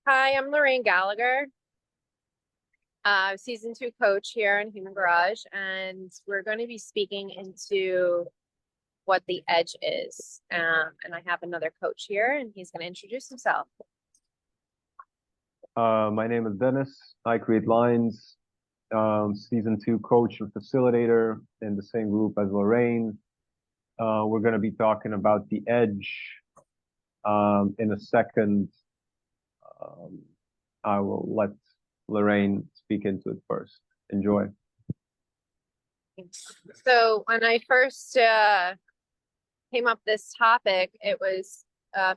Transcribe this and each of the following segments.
Hi, I'm Lorraine Gallagher, season 2 coach here in Human Garage, and we're going to be speaking into what the edge is. And I have another coach here, and he's going to introduce himself. My name is Dennis. I create lines, season 2 coach and facilitator in the same group as Lorraine. We're going to be talking about the edge in a second. Um, I will let Lorraine speak into it first. Enjoy. So when I first came up this topic, it was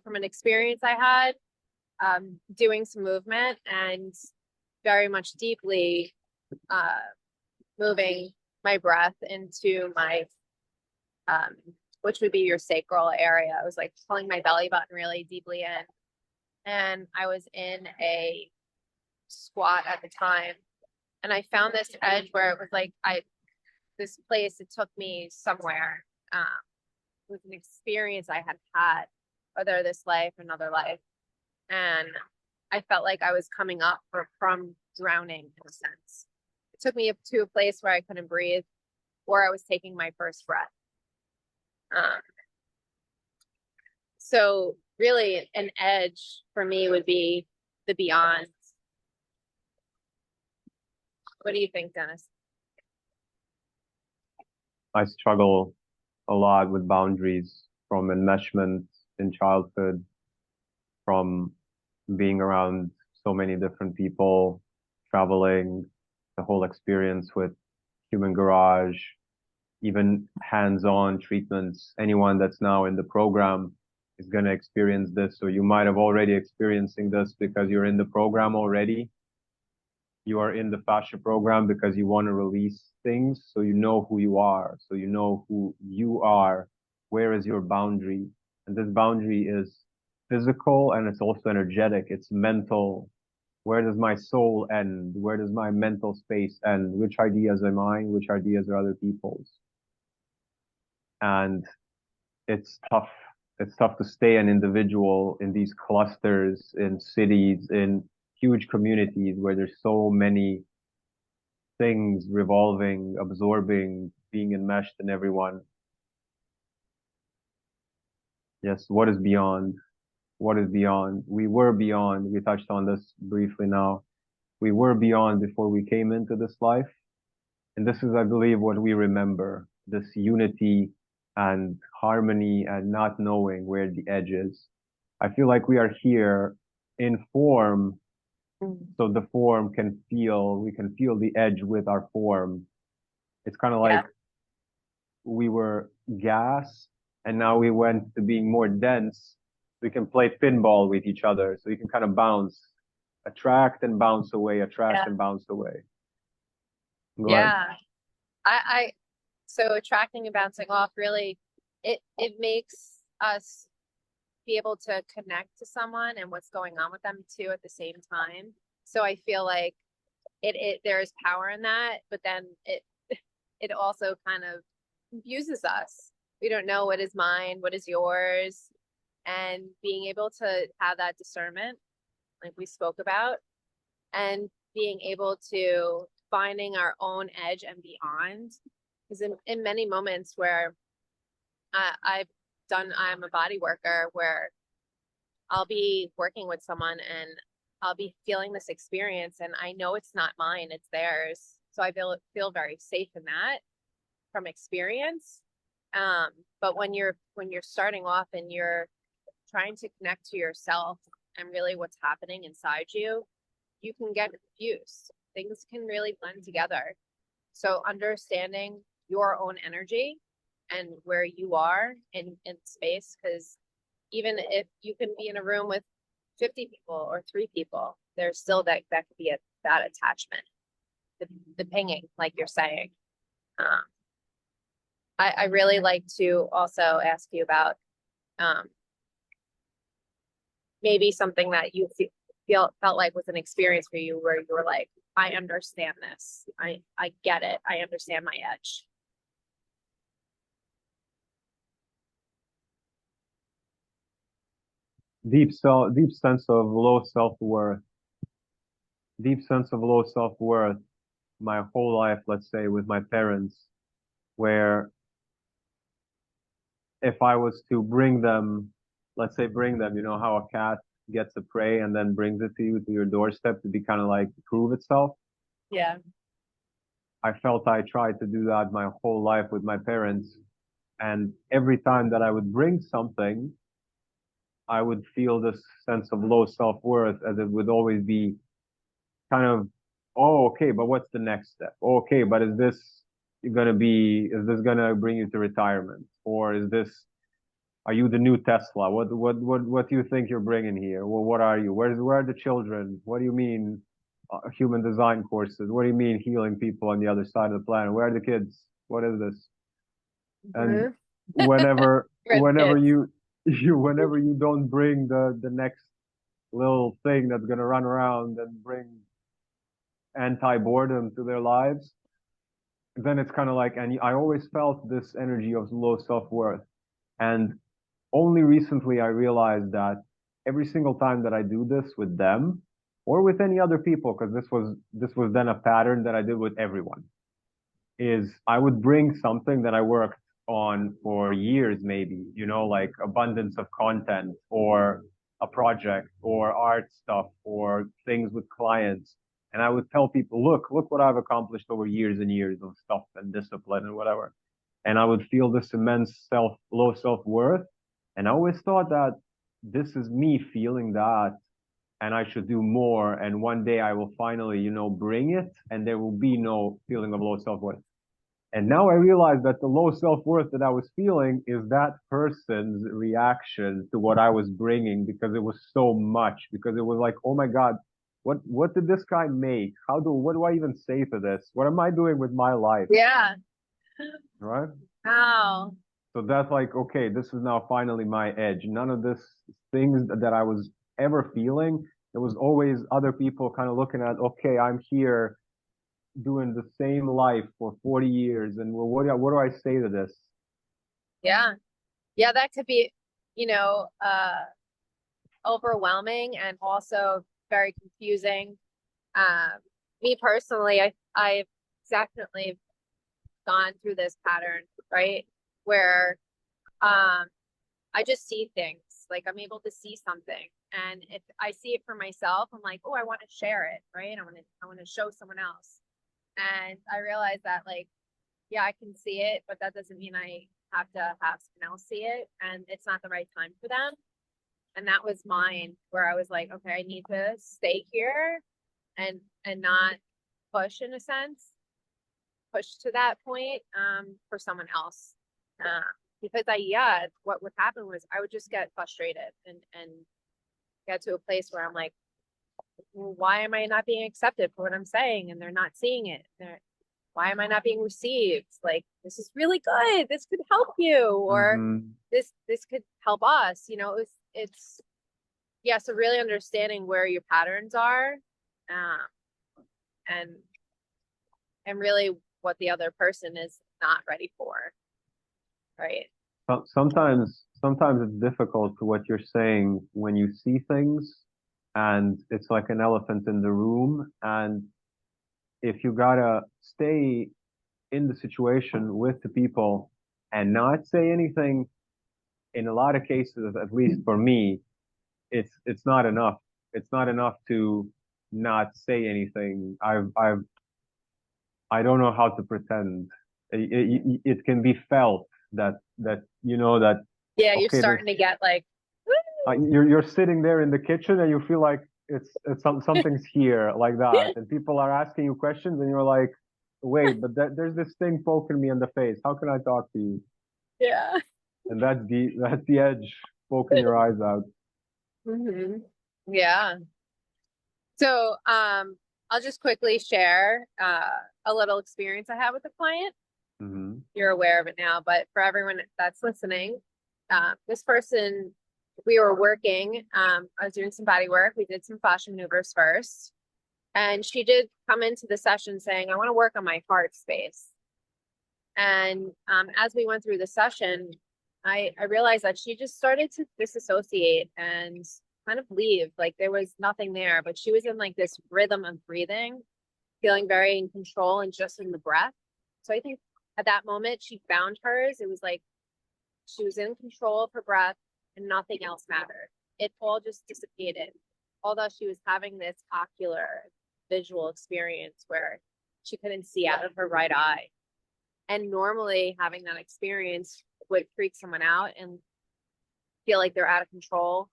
from an experience I had doing some movement and very much deeply uh, moving my breath into my which would be your sacral area. I was like pulling my belly button really deeply in. And I was in a squat at the time. And I found this edge where it was like this place, it took me somewhere. It was an experience I had had, whether this life or another life. And I felt like I was coming up from drowning in a sense. It took me up to a place where I couldn't breathe, or I was taking my first breath. Um, so really an edge for me would be the beyond. What do you think, Dennis? I struggle a lot with boundaries from enmeshment in childhood, from being around so many different people, traveling, the whole experience with Human Garage, even hands-on treatments. Anyone that's now in the program is going to experience this. So you might have already experiencing this because you're in the program already. You are in the fascia program because you want to release things. So you know who you are. So you know who you are. Where is your boundary? And this boundary is physical and it's also energetic. It's mental. Where does my soul end? Where does my mental space end? Which ideas are mine? Which ideas are other people's? And it's tough. It's tough to stay an individual in these clusters, in cities, in huge communities where there's so many things revolving, absorbing, being enmeshed in everyone. Yes, what is beyond? What is beyond? We were beyond. We touched on this briefly now. We were beyond before we came into this life. And this is, I believe, what we remember, this unity and harmony and not knowing where the edge is. I feel like we are here in form, so the form can feel, we can feel the edge with our form. It's kind of Yeah. like we were gas and now we went to being more dense. We can play pinball with each other. So you can kind of bounce, attract and bounce away, attract Yeah. and bounce away. Go ahead. Yeah. I so attracting and bouncing off really it makes us be able to connect to someone and what's going on with them too at the same time. So I feel like it there is power in that, but then it also kind of confuses us. We don't know what is mine, what is yours, and being able to have that discernment, like we spoke about, and being able to finding our own edge and beyond. Because in many moments where I'm a body worker where I'll be working with someone and I'll be feeling this experience and I know it's not mine, it's theirs. So I feel very safe in that from experience. But when you're starting off and you're trying to connect to yourself and really what's happening inside you, you can get confused. Things can really blend together. So understanding your own energy and where you are in space, because even if you can be in a room with 50 people or 3 people, there's still that could be that attachment, the pinging, like you're saying. Um, I really like to also ask you about um, maybe something that you felt like was an experience for you where you were like, I understand this. I get it. I understand my edge. deep sense of low self-worth, deep sense of low self-worth my whole life, let's say, with my parents, where if I was to bring them, let's say bring them, you know how a cat gets a prey and then brings it to you to your doorstep to be kind of like prove itself. Yeah. I felt I tried to do that my whole life with my parents. And every time that I would bring something, I would feel this sense of low self-worth as it would always be kind of, oh, okay, but what's the next step? Oh, okay, but is this gonna bring you to retirement? Or are you the new Tesla? What do you think you're bringing here? Well, what are you? Where are the children? What do you mean, human design courses? What do you mean healing people on the other side of the planet? Where are the kids? What is this? And Hmm. whenever, Red kids. whenever you don't bring the next little thing that's gonna run around and bring anti-boredom to their lives, then it's kind of like, and I always felt this energy of low self-worth. And only recently I realized that every single time that I do this with them or with any other people, because this was then a pattern that I did with everyone, is I would bring something that I worked on for years, maybe, like abundance of content or a project or art stuff or things with clients. And I would tell people, look what I've accomplished over years and years of stuff and discipline and whatever. And I would feel this immense low self-worth. And I always thought that this is me feeling that and I should do more. And one day I will finally, bring it and there will be no feeling of low self-worth. And now I realize that the low self-worth that I was feeling is that person's reaction to what I was bringing because it was so much, because it was like, oh my God, what did this guy make? What do I even say to this? What am I doing with my life? Yeah. Right? Wow. So that's like, okay, this is now finally my edge. None of this things that I was ever feeling. There was always other people kind of looking at, okay, I'm here doing the same life for 40 years. And well, what do I say to this? Yeah. Yeah, that could be, you know, overwhelming and also very confusing. Um, Me personally, I've definitely gone through this pattern, right? Where um I just see things. Like I'm able to see something. And if I see it for myself, I'm like, oh, I want to share it, right? I want to show someone else. And I realize that like, yeah, I can see it, but that doesn't mean I have to have someone else see it. And it's not the right time for them. And that was mine where I was like, okay, I need to stay here and not push in a sense, push to that point for someone else. Uh, because what would happen was I would just get frustrated and get to a place where I'm like, well, why am I not being accepted for what I'm saying? And they're not seeing it. Why am I not being received? Like, this is really good. This could help you, or Mm-hmm. this could help us. It's yeah. So really understanding where your patterns are, and really what the other person is not ready for, right? Sometimes it's difficult to what you're saying when you see things and it's like an elephant in the room. And if you gotta stay in the situation with the people and not say anything, in a lot of cases, at least for me, it's not enough. It's not enough to not say anything. I don't know how to pretend. It can be felt that Yeah, you're okay, there's starting to get like, you're sitting there in the kitchen and you feel like something's here like that, and people are asking you questions and you're like, wait, but there's this thing poking me in the face. How can I talk to you? yeah. And that's the edge poking your eyes out. Hmm. Yeah. So, I'll just quickly share a little experience I had with a client. Hmm. You're aware of it now, but for everyone that's listening, this person, we were working. I was doing some body work. We did some fashion maneuvers first, and she did come into the session saying, "I want to work on my heart space." And as we went through the session, I realized that she just started to disassociate and kind of leave. Like there was nothing there, but she was in like this rhythm of breathing, feeling very in control and just in the breath. So I think at that moment she found hers. It was like she was in control of her breath and nothing else mattered. It all just dissipated. Although she was having this ocular visual experience where she couldn't see out of her right eye. And normally having that experience would freak someone out and feel like they're out of control.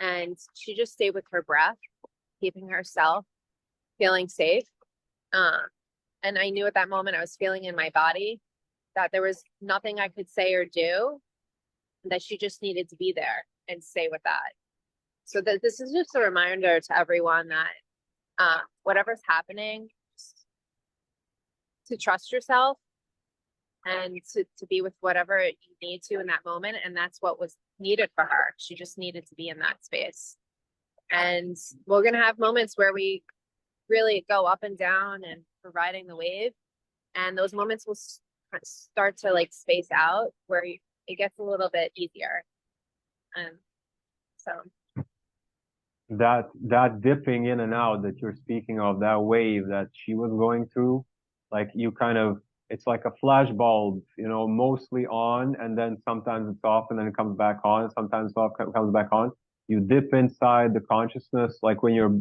And she just stayed with her breath, keeping herself feeling safe. Um, and I knew at that moment I was feeling in my body that there was nothing I could say or do, and that she just needed to be there and stay with that. So that this is just a reminder to everyone that whatever's happening, to trust yourself and to be with whatever you need to in that moment. And that's what was needed for her. She just needed to be in that space. And we're going to have moments where we really go up and down and we're riding the wave. And those moments will start to like space out where it gets a little bit easier. And so That dipping in and out that you're speaking of, that wave that she was going through, like you kind of, it's like a flash bulb, you know, mostly on, and then sometimes it's off and then it comes back on, sometimes it's off, comes back on. You dip inside the consciousness, like when you're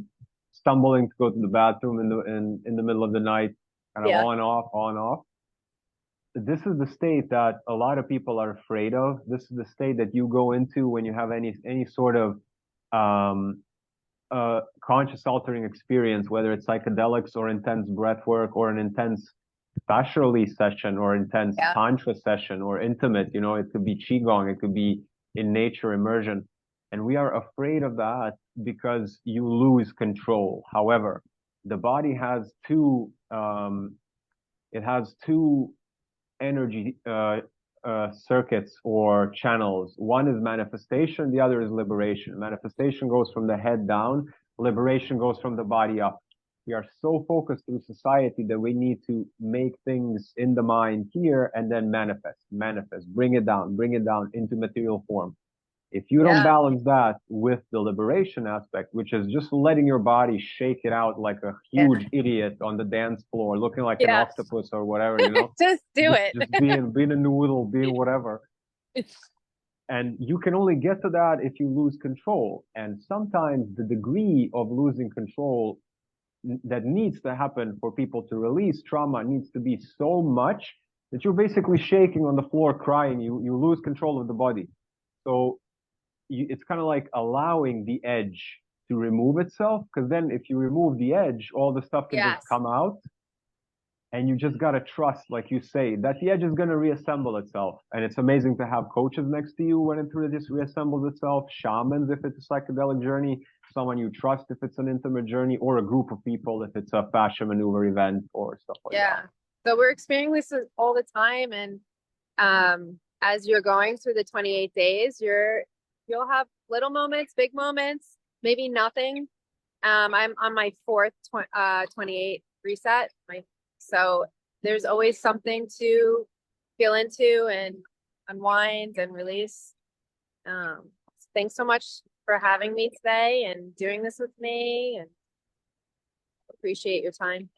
stumbling to go to the bathroom in the middle of the night, kind of yeah, on, off, on, off. This is the state that a lot of people are afraid of. This is the state that you go into when you have any sort of um, conscious altering experience, whether it's psychedelics or intense breath work or an intense fascia release session or intense yeah, tantra session or intimate, you know, it could be qigong, it could be in nature immersion. And we are afraid of that because you lose control. However, the body has it has two energy circuits or channels. One is manifestation, the other is liberation. Manifestation goes from the head down, liberation goes from the body up. We are so focused in society that we need to make things in the mind here and then manifest, bring it down into material form. If you don't yeah, balance that with the liberation aspect, which is just letting your body shake it out like a yeah, huge idiot on the dance floor, looking like an yeah. octopus or whatever, you know, Just do it. just being a noodle, being whatever. And you can only get to that if you lose control. And sometimes the degree of losing control that needs to happen for people to release trauma needs to be so much that you're basically shaking on the floor, crying. You lose control of the body. So it's kind of like allowing the edge to remove itself, because then if you remove the edge, all the stuff can just Yes. come out, and you just got to trust, like you say, that the edge is going to reassemble itself. And it's amazing to have coaches next to you when it just reassembles itself, shamans if it's a psychedelic journey, someone you trust if it's an intimate journey, or a group of people if it's a fascia maneuver event or stuff like that. Yeah. So we're experiencing this all the time. And as you're going through the 28 days, you'll have little moments, big moments, maybe nothing. I'm on my fourth 28 reset. So there's always something to feel into and unwind and release. Um, Thanks so much for having me today and doing this with me, and appreciate your time.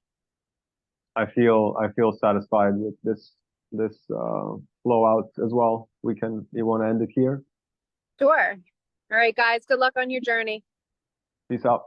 I feel satisfied with this flow out as well. You want to end it here? Sure. All right, guys, good luck on your journey. Peace out.